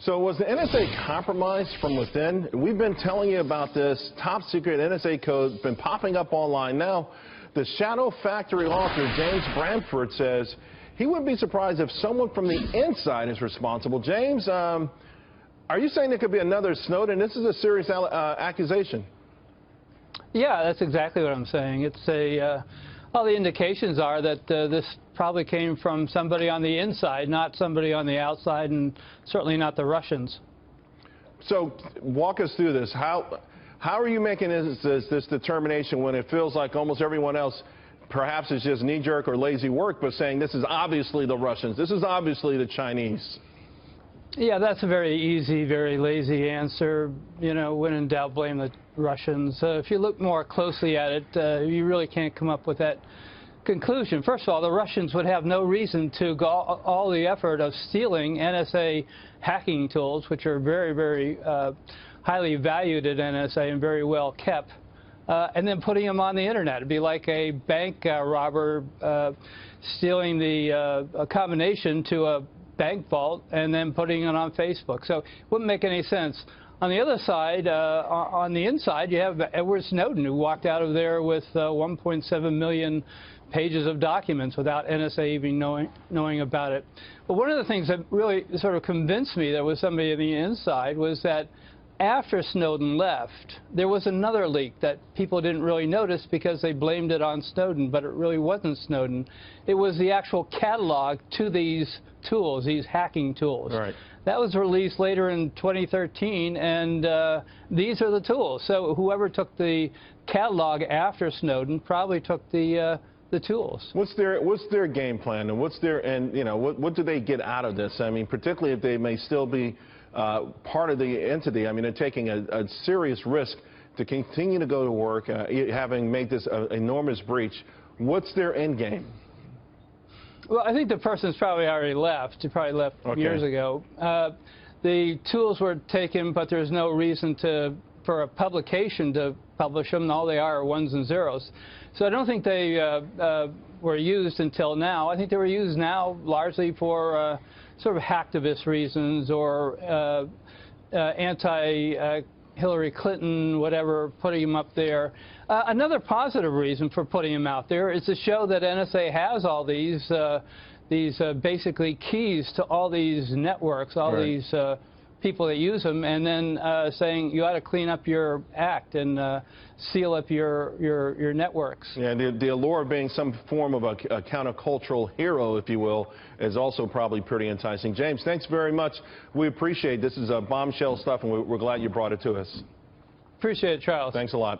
So was the NSA compromised from within? We've been telling you about this top secret NSA code, been popping up online now. The shadow factory author James Bamford says he wouldn't be surprised if someone from the inside is responsible. James, are you saying there could be another Snowden? This is a serious accusation. Yeah, that's exactly what I'm saying. It's all the indications are that this probably came from somebody on the inside, not somebody on the outside, and certainly not the Russians. So walk us through this. How are you making this determination when it feels like almost everyone else perhaps is just knee-jerk or lazy work, but saying this is obviously the Russians, this is obviously the Chinese? Yeah, that's a very easy, very lazy answer. You know, when in doubt, blame the Russians. If you look more closely at it, you really can't come up with that conclusion. First of all, the Russians would have no reason to go all the effort of stealing NSA hacking tools, which are very, very highly valued at NSA and very well kept, and then putting them on the internet. It'd be like a bank robber stealing a combination to a bank vault and then putting it on Facebook. So it wouldn't make any sense. On the other side, on the inside, you have Edward Snowden, who walked out of there with 1.7 million pages of documents without NSA even knowing about it. But one of the things that really sort of convinced me there was somebody on the inside was that after Snowden left, there was another leak that people didn't really notice because they blamed it on Snowden, but it really wasn't Snowden. It was the actual catalog to these tools, these hacking tools. Right. That was released later in 2013, and these are the tools. So whoever took the catalog after Snowden probably took the tools. What's their game plan, and what do they get out of this? I mean, particularly if they may still be part of the entity. I mean, they're taking a serious risk to continue to go to work, having made this enormous breach. What's their end game? Well, I think the person's probably already left. He probably left years ago. The tools were taken, but there's no reason for a publication to publish them. All they are ones and zeros. So I don't think they were used until now. I think they were used now largely for sort of hacktivist reasons or anti-Hillary Clinton, whatever, putting them up there. Another positive reason for putting them out there is to show that NSA has all these basically keys to all these networks, all these people that use them, and then saying you ought to clean up your act and seal up your networks. Yeah, the allure of being some form of a countercultural hero, if you will, is also probably pretty enticing. James, thanks very much. We appreciate it. This is bombshell stuff, and we're glad you brought it to us. Appreciate it, Charles. Thanks a lot.